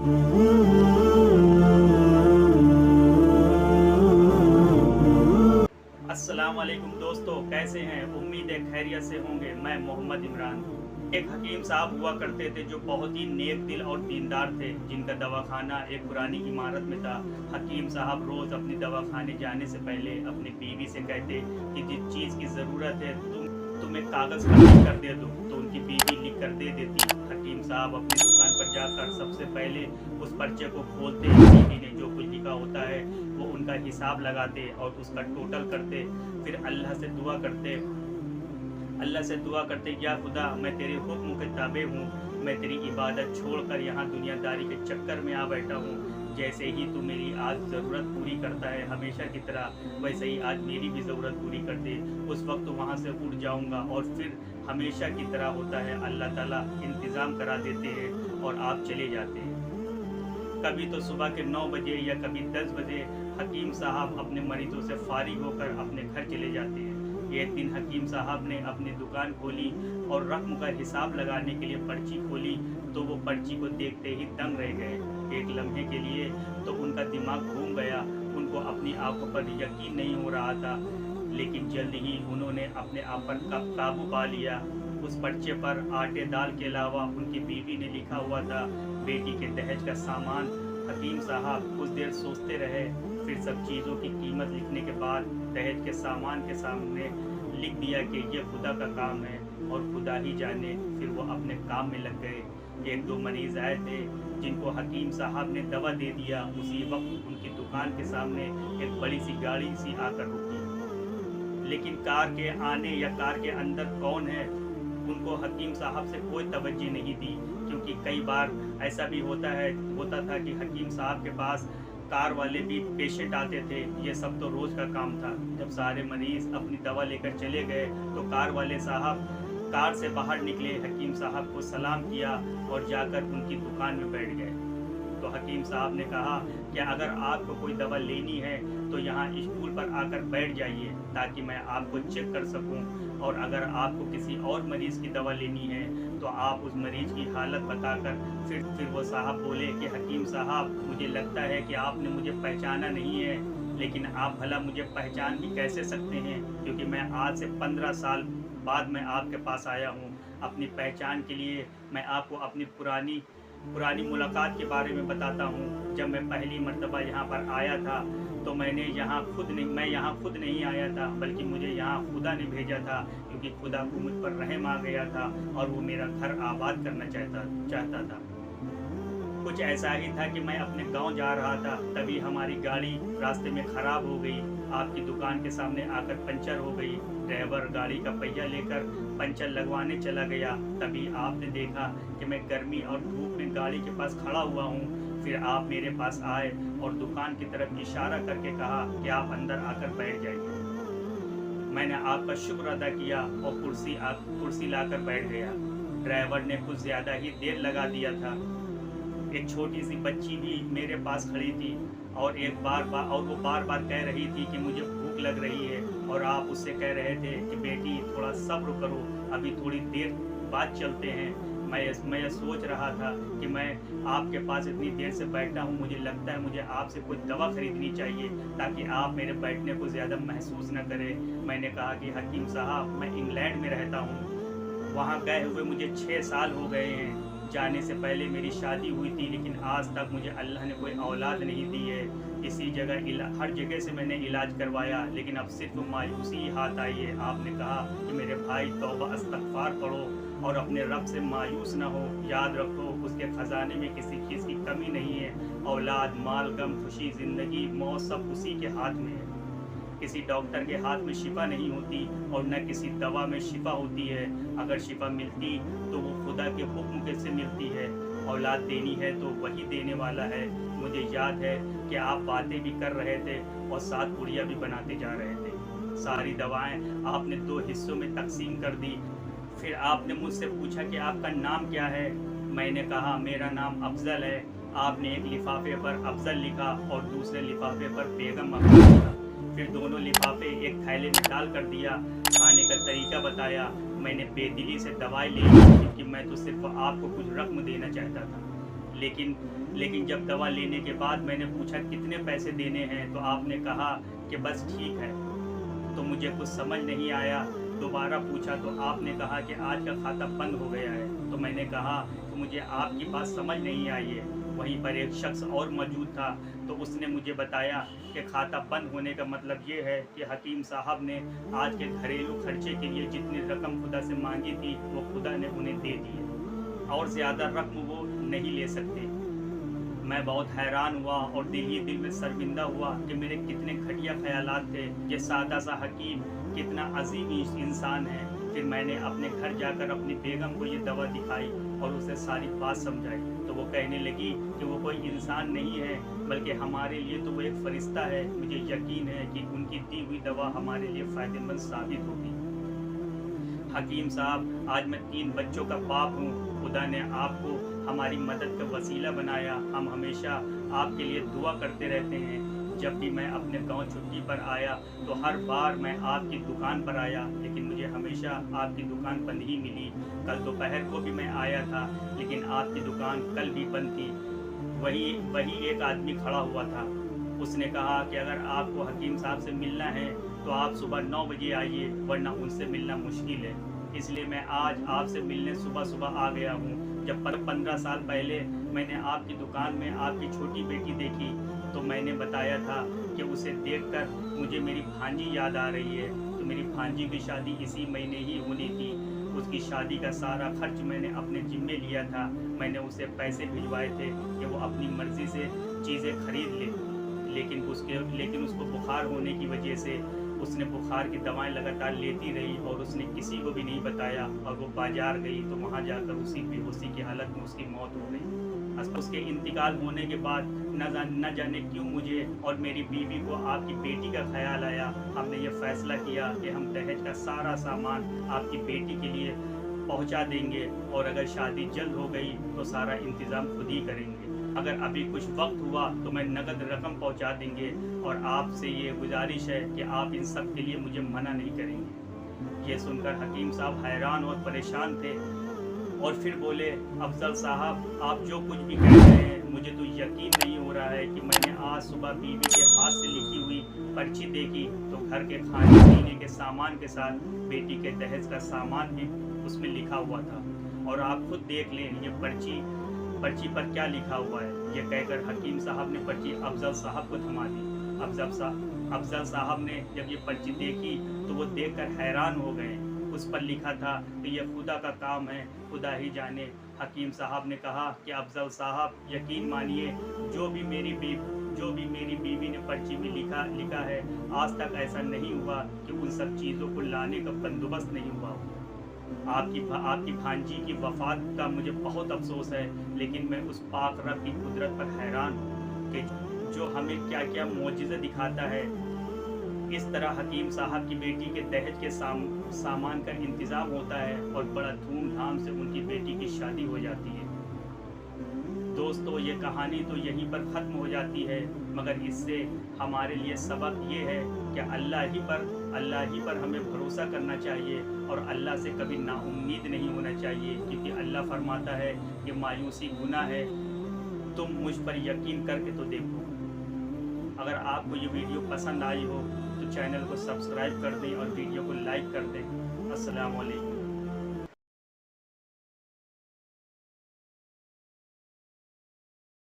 अस्सलाम वालेकुम दोस्तों, कैसे हैं? उम्मीद है खैरियत से होंगे। मैं मोहम्मद इमरान। एक हकीम साहब हुआ करते थे जो बहुत ही नेक दिल और दीनदार थे, जिनका दवाखाना एक पुरानी इमारत में था। हकीम साहब रोज़ अपनी दवाखाने जाने से पहले अपनी बीवी से कहते कि जिस चीज़ की ज़रूरत है तुम एक कागज़ पर लिख कर दे दो, तो उनकी बीवी लिख कर दे देती। हकीम साहब अपनी दुकान पर जाकर सबसे पहले उस पर्चे को खोलते, बीवी ने जो कुछ लिखा होता है वो उनका हिसाब लगाते और उसका टोटल करते। फिर अल्लाह से दुआ करते या खुदा, मैं तेरे हुक्म के ताबे हूँ, मैं तेरी इबादत छोड़कर यहाँ दुनियादारी के चक्कर में आ बैठा हूँ। जैसे ही तू मेरी आज ज़रूरत पूरी करता है हमेशा की तरह, वैसे ही आज मेरी भी ज़रूरत पूरी कर दे। उस वक्त वहाँ से उठ जाऊँगा और फिर हमेशा की तरह होता है, अल्लाह ताला इंतज़ाम करा देते हैं और आप चले जाते हैं। कभी तो सुबह के 9 बजे या कभी 10 बजे हकीम साहब अपने मरीजों से फारिग होकर अपने घर चले जाते हैं। एक दिन हकीम साहब ने अपनी दुकान खोली और रकम का हिसाब लगाने के लिए पर्ची खोली, तो वो पर्ची को देखते ही दंग रह गए। एक लम्हे के लिए तो उनका दिमाग घूम गया, उनको अपनी आंखों पर यकीन नहीं हो रहा था, लेकिन जल्द ही उन्होंने अपने आप पर काबू पा लिया। उस पर्चे पर आटे दाल के अलावा उनकी बीवी ने लिखा हुआ था बेटी के दहेज का सामान। हकीम साहब कुछ देर सोचते रहे, फिर सब चीज़ों की कीमत लिखने के बाद दहेज के सामान के सामने लिख दिया कि ये खुदा का काम है और खुदा ही जाने। फिर वो अपने काम में लग गए। 1-2 मरीज आए थे जिनको हकीम साहब ने दवा दे दिया। उसी वक्त उनकी दुकान के सामने एक बड़ी सी गाड़ी सी आकर रुकी, लेकिन कार के आने या कार के अंदर कौन है उनको हकीम साहब से कोई तवज्जो नहीं दी, क्योंकि कई बार ऐसा भी होता था कि हकीम साहब के पास कार वाले भी पेशेंट आते थे। ये सब तो रोज़ का काम था। जब सारे मरीज़ अपनी दवा लेकर चले गए तो कार वाले साहब कार से बाहर निकले, हकीम साहब को सलाम किया और जाकर उनकी दुकान में बैठ गए। तो हकीम साहब ने कहा कि अगर आपको कोई दवा लेनी है तो यहाँ स्टूल पर आकर बैठ जाइए ताकि मैं आपको चेक कर सकूं, और अगर आपको किसी और मरीज़ की दवा लेनी है तो आप उस मरीज़ की हालत बताकर फिर वो साहब बोले कि हकीम साहब, मुझे लगता है कि आपने मुझे पहचाना नहीं है, लेकिन आप भला मुझे पहचान भी कैसे सकते हैं, क्योंकि मैं आज से 15 साल बाद मैं आपके पास आया हूँ। अपनी पहचान के लिए मैं आपको अपनी पुरानी मुलाकात के बारे में बताता हूँ। जब मैं पहली मर्तबा यहाँ पर आया था तो मैं यहाँ खुद नहीं आया था, बल्कि मुझे यहाँ खुदा ने भेजा था, क्योंकि खुदा को मुझ पर रहम आ गया था और वो मेरा घर आबाद करना चाहता था। कुछ ऐसा ही था कि मैं अपने गांव जा रहा था, तभी हमारी गाड़ी रास्ते में ख़राब हो गई, आपकी दुकान के सामने आकर पंचर हो गई। ड्राइवर गाड़ी का पहिया लेकर पंचर लगवाने चला गया, तभी आपने देखा कि मैं गर्मी और धूप में गाड़ी के पास खड़ा हुआ हूँ। फिर आप मेरे पास आए और दुकान की तरफ इशारा करके कहा कि आप अंदर आकर बैठ जाइए। मैंने आपका शुक्र अदा किया और कुर्सी लाकर बैठ गया। ड्राइवर ने कुछ ज़्यादा ही देर लगा दिया था। एक छोटी सी बच्ची भी मेरे पास खड़ी थी और वो बार बार कह रही थी कि मुझे भूख लग रही है, और आप उससे कह रहे थे कि बेटी थोड़ा सब्र करो, अभी थोड़ी देर बाद चलते हैं। मैं सोच रहा था कि मैं आपके पास इतनी देर से बैठा हूँ, मुझे लगता है मुझे आपसे कोई दवा खरीदनी चाहिए ताकि आप मेरे बैठने को ज़्यादा महसूस न करें। मैंने कहा कि हकीम साहब, मैं इंग्लैंड में रहता हूँ, वहाँ गए हुए मुझे 6 साल हो गए हैं। जाने से पहले मेरी शादी हुई थी, लेकिन आज तक मुझे अल्लाह ने कोई औलाद नहीं दी है। हर जगह से मैंने इलाज करवाया, लेकिन अब सिर्फ मायूसी ही हाथ आई है। आपने कहा कि मेरे भाई तौबा इस्तग़फ़ार पढ़ो और अपने रब से मायूस ना हो। याद रखो, उसके ख़जाने में किसी चीज़ की कमी नहीं है। औलाद, माल, गम, खुशी, ज़िंदगी, मौत सब उसी के हाथ में है। किसी डॉक्टर के हाथ में शिफा नहीं होती और न किसी दवा में शिफा होती है। अगर शिफा मिलती तो वो खुदा के हुक्म से मिलती है। औलाद देनी है तो वही देने वाला है। मुझे याद है कि आप बातें भी कर रहे थे और साथ पुड़िया भी बनाते जा रहे थे। सारी दवाएं आपने 2 हिस्सों में तकसीम कर दी। फिर आपने मुझसे पूछा कि आपका नाम क्या है। मैंने कहा मेरा नाम अफजल है। आपने एक लिफाफे पर अफजल लिखा और दूसरे लिफाफे पर बेगम अफजल लिखा। फिर दोनों लिफाफे एक थैले में डाल कर दिया। खाने का तरीका बताया। मैंने बेदिली से दवाई ली, क्योंकि मैं तो सिर्फ आपको कुछ रकम देना चाहता था, लेकिन जब दवा लेने के बाद मैंने पूछा कितने पैसे देने हैं, तो आपने कहा कि बस ठीक है। तो मुझे कुछ समझ नहीं आया। दोबारा पूछा तो आपने कहा कि आज का खाता बंद हो गया है। तो मैंने कहा कि मुझे आपकी बात समझ नहीं आई है। वहीं पर एक शख्स और मौजूद था, तो उसने मुझे बताया कि खाता बंद होने का मतलब ये है कि हकीम साहब ने आज के घरेलू खर्चे के लिए जितनी रकम खुदा से मांगी थी वो खुदा ने उन्हें दे दी है, और ज़्यादा रकम वो नहीं ले सकते। मैं बहुत हैरान हुआ और दिल ही दिल में शर्मिंदा हुआ कि मेरे कितने घटिया ख्यालात थे। ये सादा सा हकीम कितना अजीम इंसान है। फिर मैंने अपने घर जाकर अपनी बेगम को ये दवा दिखाई और उसे सारी बात समझाई। तो वो कहने लगी कि वो कोई इंसान नहीं है, बल्कि हमारे लिए तो वो एक फरिश्ता है। मुझे यकीन है कि उनकी दी हुई दवा हमारे लिए फ़ायदेमंद साबित होगी। हकीम साहब, आज मैं 3 बच्चों का बाप हूँ। खुदा ने आपको हमारी मदद का वसीला बनाया। हम हमेशा आपके लिए दुआ करते रहते हैं। जब भी मैं अपने गांव छुट्टी पर आया तो हर बार मैं आपकी दुकान पर आया, लेकिन मुझे हमेशा आपकी दुकान बंद ही मिली। कल दोपहर को भी मैं आया था, लेकिन आपकी दुकान कल भी बंद थी। वही एक आदमी खड़ा हुआ था। उसने कहा कि अगर आपको हकीम साहब से मिलना है तो आप सुबह 9 बजे आइए, वरना उनसे मिलना मुश्किल है। इसलिए मैं आज आपसे मिलने सुबह सुबह आ गया हूँ। जब 15 साल पहले मैंने आपकी दुकान में आपकी छोटी बेटी देखी तो मैंने बताया था कि उसे देखकर मुझे मेरी भांजी याद आ रही है। तो मेरी भांजी की शादी इसी महीने ही होनी थी। उसकी शादी का सारा खर्च मैंने अपने जिम्मे लिया था। मैंने उसे पैसे भिजवाए थे कि वो अपनी मर्ज़ी से चीज़ें खरीद ले, लेकिन उसको बुखार होने की वजह से उसने बुखार की दवाएं लगातार लेती रही और उसने किसी को भी नहीं बताया। और वो बाजार गई तो वहाँ जाकर उसी बेहोशी की हालत में उसकी मौत हो गई। उसके इंतकाल होने के बाद न जाने क्यों मुझे और मेरी बीवी को आपकी बेटी का ख्याल आया। हमने ये फैसला किया कि हम दहेज का सारा सामान आपकी बेटी के लिए पहुंचा देंगे, और अगर शादी जल्द हो गई तो सारा इंतज़ाम खुद ही करेंगे। अगर अभी कुछ वक्त हुआ तो मैं नगद रकम पहुंचा देंगे, और आपसे ये गुजारिश है कि आप इन सब के लिए मुझे मना नहीं करेंगे। ये सुनकर हकीम साहब हैरान और परेशान थे और फिर बोले, अफजल साहब, आप जो कुछ भी कह रहे हैं मुझे तो यकीन नहीं हो रहा है कि मैंने आज सुबह बीवी के हाथ से लिखी हुई पर्ची देखी तो घर के खाने पीने के सामान के साथ बेटी के दहेज का सामान भी उसमें लिखा हुआ था। और आप खुद देख लें ये पर्ची पर क्या लिखा हुआ है। ये कहकर हकीम साहब ने पर्ची अफजल साहब को थमा दी। अफजल साहब ने जब ये पर्ची देखी तो वो देखकर हैरान हो गए। उस पर लिखा था कि यह खुदा का काम है, खुदा ही जाने। हकीम साहब ने कहा कि अफजल साहब, यकीन मानिए, जो भी मेरी बीवी ने पर्ची में लिखा है, आज तक ऐसा नहीं हुआ कि उन सब चीज़ों को लाने का बंदोबस्त नहीं हुआ। आपकी भांजी की वफात का मुझे बहुत अफसोस है, लेकिन मैं उस पाक रब की कुदरत पर हैरान हूँ कि जो हमें क्या क्या मौजिज़ा दिखाता है। इस तरह हकीम साहब की बेटी के दहेज के सामान का इंतज़ाम होता है और बड़ा धूमधाम से उनकी बेटी की शादी हो जाती है। दोस्तों, ये कहानी तो यहीं पर ख़त्म हो जाती है, मगर इससे हमारे लिए सबक ये है कि अल्लाह ही पर हमें भरोसा करना चाहिए और अल्लाह से कभी नाउम्मीद नहीं होना चाहिए, क्योंकि अल्लाह फरमाता है कि मायूसी गुनाह है। तुम मुझ पर यकीन करके तो देखो। अगर आपको ये वीडियो पसंद आई हो तो चैनल को सब्सक्राइब कर दें और वीडियो को लाइक कर दें। अस्सलाम वालेकुम।